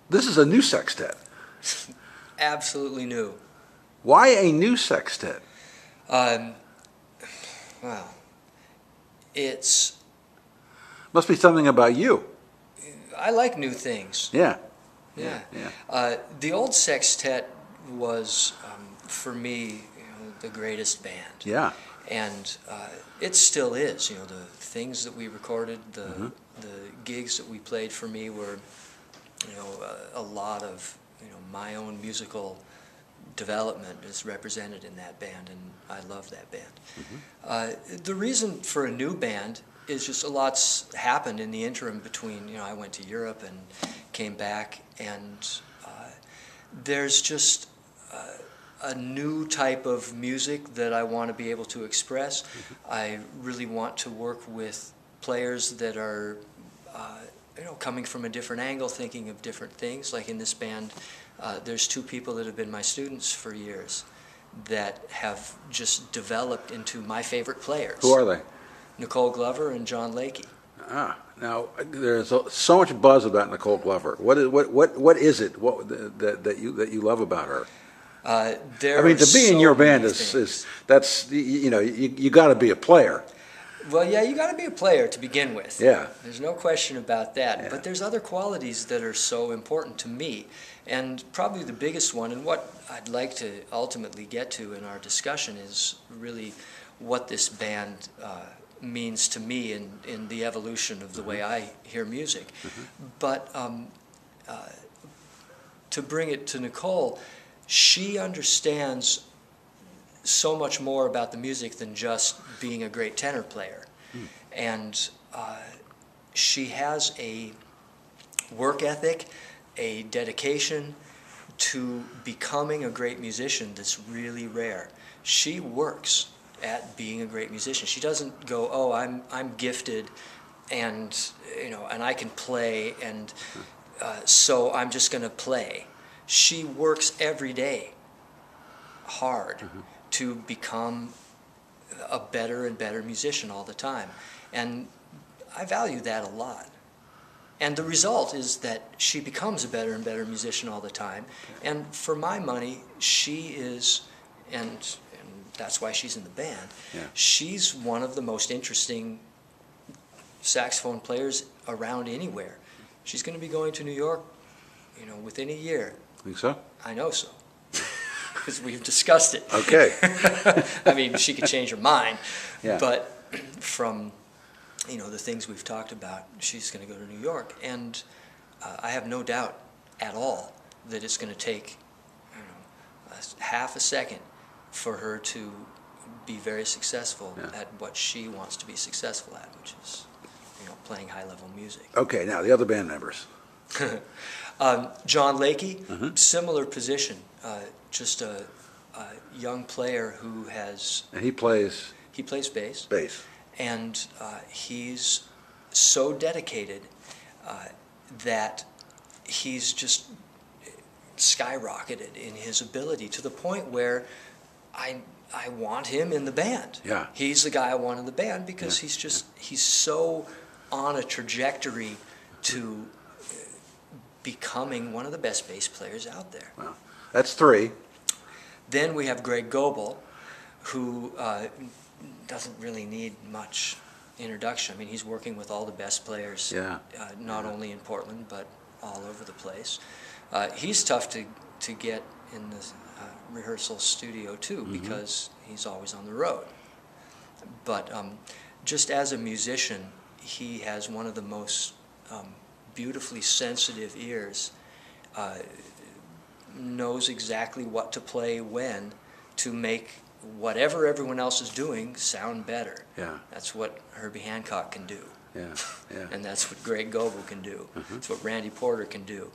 This is a new sextet. Absolutely new. Why a new sextet? Well, it's... Must be something about you. I like new things. Yeah. Yeah. Yeah. The old sextet was, for me, the greatest band. Yeah. And it still is. The things that we recorded, the gigs that we played for me were, a lot of, my own musical development is represented in that band, and I love that band. The reason for a new band is just a lot's happened in the interim between, I went to Europe and came back, and there's just a new type of music that I want to be able to express. I really want to work with players that are, coming from a different angle, thinking of different things. Like in this band, there's two people that have been my students for years that have just developed into my favorite players. Who are they? Nicole Glover and John Lakey. Now there's so much buzz about Nicole Glover. What is it that you love about her? I mean, to be in your band is that's you got to be a player. Well, yeah, you got to be a player to begin with. Yeah, there's no question about that. Yeah. But there's other qualities that are so important to me, and probably the biggest one, and what I'd like to ultimately get to in our discussion, is really what this band means to me in the evolution of the way I hear music. But to bring it to Nicole, she understands so much more about the music than just being a great tenor player. And she has a work ethic, a dedication to becoming a great musician that's really rare. She works at being a great musician. She doesn't go, oh, I'm gifted, and and I can play, and so I'm just going to play. She works every day hard to become a better and better musician all the time, and I value that a lot. And the result is that she becomes a better and better musician all the time. And for my money, she is, and that's why she's in the band. Yeah. She's one of the most interesting saxophone players around anywhere. She's going to be going to New York, within a year. Think so? I know so, because we've discussed it. Okay. I mean, she could change her mind, Yeah. but from the things we've talked about, she's going to go to New York, and I have no doubt at all that it's going to take half a second for her to be very successful at what she wants to be successful at, which is playing high-level music. Okay, now the other band members. John Lakey, similar position, just a young player who has... And he plays bass. Bass. And he's so dedicated that he's just skyrocketed in his ability to the point where I want him in the band. Yeah. He's the guy I want in the band because he's so on a trajectory to becoming one of the best bass players out there. Wow. That's three. Then we have Greg Goebel, who doesn't really need much introduction. I mean, he's working with all the best players, not only in Portland, but all over the place. He's tough to get in the rehearsal studio, too, because he's always on the road. But just as a musician, he has one of the most beautifully sensitive ears, knows exactly what to play when to make whatever everyone else is doing sound better. Yeah. That's what Herbie Hancock can do. Yeah. Yeah. And that's what Greg Goebel can do. That's what Randy Porter can do.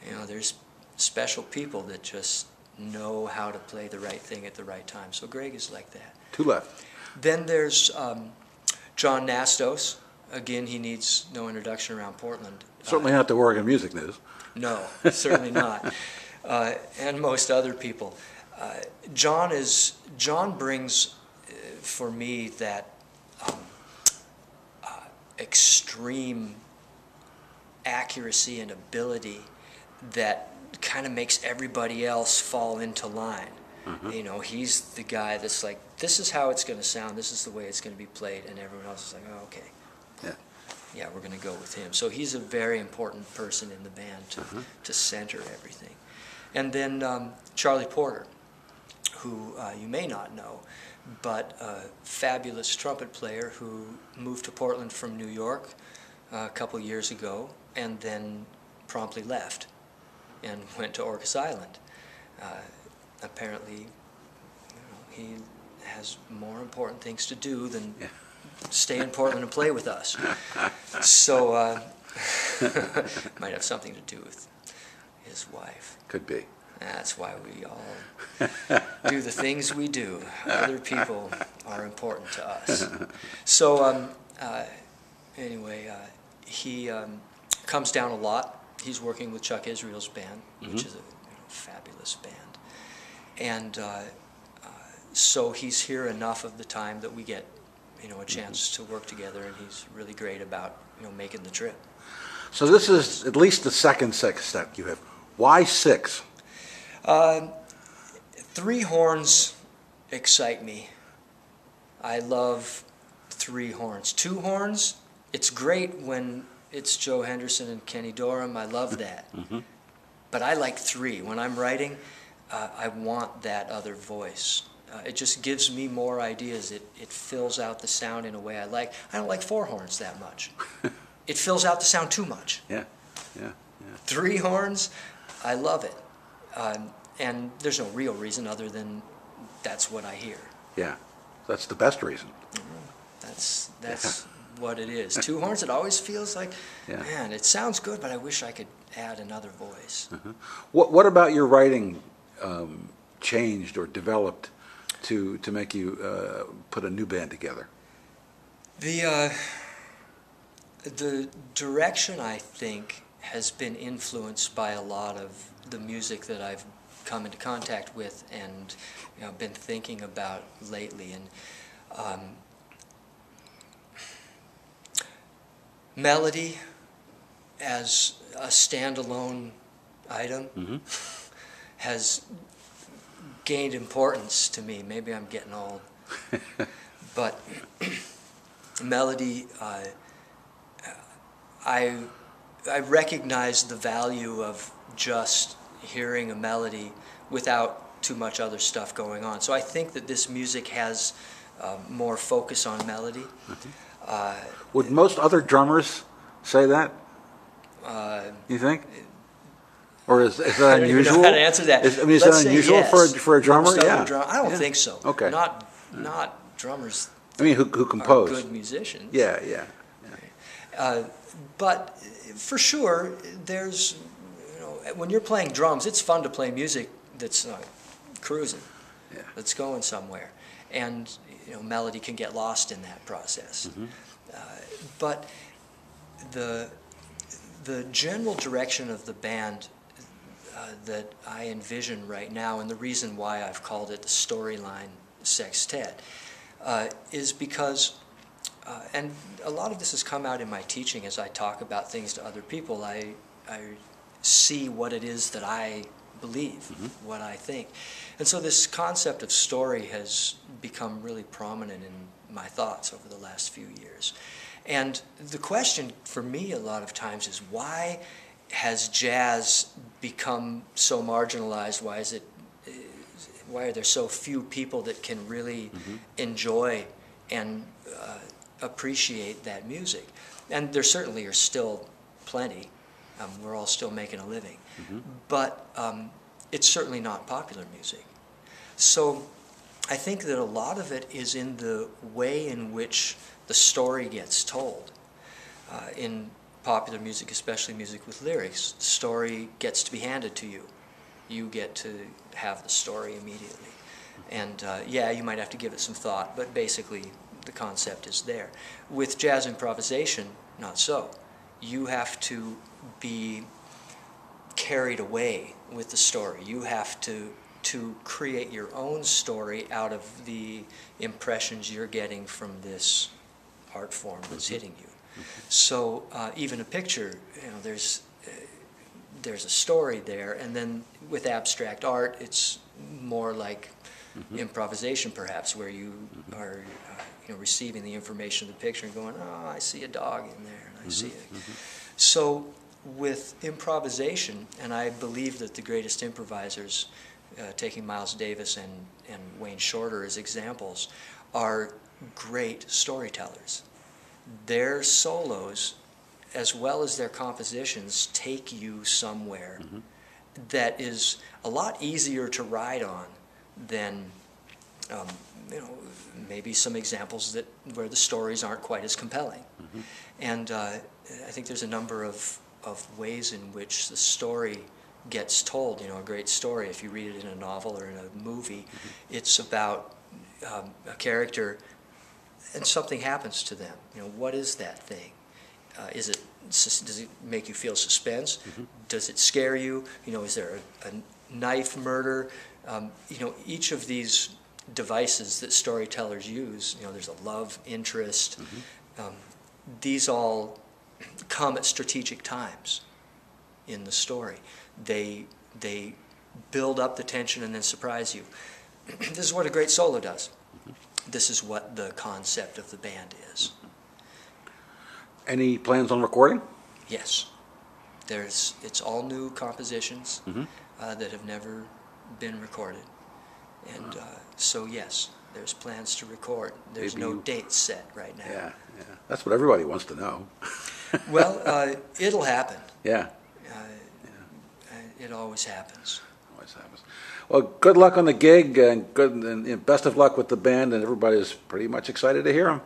Yeah. There's special people that just know how to play the right thing at the right time. So Greg is like that. Two left. Then there's John Nastos. Again, he needs no introduction around Portland. Certainly not the Oregon Music News. No, certainly not. And most other people. John brings, for me, that extreme accuracy and ability that kind of makes everybody else fall into line. You know, he's the guy that's like, this is how it's going to sound, this is the way it's going to be played, and everyone else is like, oh, okay. Yeah, we're going to go with him. So he's a very important person in the band to center everything. And then Charlie Porter, who you may not know, but a fabulous trumpet player who moved to Portland from New York a couple years ago and then promptly left and went to Orcas Island. Apparently, he has more important things to do than stay in Portland and play with us. So, might have something to do with his wife. Could be. That's why we all do the things we do. Other people are important to us. So, anyway, he comes down a lot. He's working with Chuck Israel's band, which is a fabulous band. And so he's here enough of the time that we get, a chance to work together, and he's really great about, making the trip. So this is at least the second sextet you have. Why 6? 3 horns excite me. I love 3 horns. 2 horns, it's great when it's Joe Henderson and Kenny Dorham. I love that. But I like 3. When I'm writing, I want that other voice. It just gives me more ideas. It fills out the sound in a way I like. I don't like 4 horns that much. It fills out the sound too much. Yeah. 3 horns, I love it. And there's no real reason other than that's what I hear. Yeah, that's the best reason. That's what it is. 2 horns, it always feels like, man, it sounds good, but I wish I could add another voice. What about your writing changed or developed to make you put a new band together? The direction, I think, has been influenced by a lot of the music that I've come into contact with and been thinking about lately. And melody as a standalone item has gained importance to me. Maybe I'm getting old, but melody, I recognize the value of just hearing a melody without too much other stuff going on. So I think that this music has more focus on melody. Would most other drummers say that? You think? Or is that unusual? I don't even know how to answer that. Is that unusual for a drummer? I don't think so. Okay. Not drummers. I mean, who compose? Are good musicians. Yeah. But for sure, there's, when you're playing drums, it's fun to play music that's cruising, that's going somewhere, and melody can get lost in that process. But the general direction of the band that I envision right now, and the reason why I've called it the Storyline Sextet, is because, and a lot of this has come out in my teaching as I talk about things to other people. I see what it is that I believe, what I think. And so this concept of story has become really prominent in my thoughts over the last few years. And the question for me a lot of times is, why has jazz become so marginalized? Why are there so few people that can really enjoy and appreciate that music? And there certainly are still plenty. We're all still making a living. But it's certainly not popular music. So I think that a lot of it is in the way in which the story gets told. In popular music, especially music with lyrics, the story gets to be handed to you. You get to have the story immediately. And you might have to give it some thought, but basically the concept is there. With jazz improvisation, not so. You have to be carried away with the story. You have to create your own story out of the impressions you're getting from this art form that's hitting you. So even a picture, there's there's a story there. And then with abstract art, it's more like improvisation, perhaps, where you are receiving the information of the picture and going, oh, I see a dog in there, and I see it. So with improvisation, and I believe that the greatest improvisers, taking Miles Davis and Wayne Shorter as examples, are great storytellers. Their solos, as well as their compositions, take you somewhere that is a lot easier to ride on than maybe some examples where the stories aren't quite as compelling. And I think there's a number of ways in which the story gets told. A great story, if you read it in a novel or in a movie, it's about a character and something happens to them. What is that thing? Does it make you feel suspense? Does it scare you? Is there a knife murder? Each of these devices that storytellers use, there's a love interest. These all come at strategic times in the story. They build up the tension and then surprise you. This is what a great solo does. This is what the concept of the band is. Any plans on recording? Yes. It's all new compositions that have never been recorded. And so, yes, there's plans to record. There's no date set right now. Yeah. That's what everybody wants to know. Well, it'll happen. Yeah. It always happens. Always happens. Well, good luck on the gig, and best of luck with the band, and everybody's pretty much excited to hear them.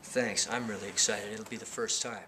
Thanks. I'm really excited. It'll be the first time.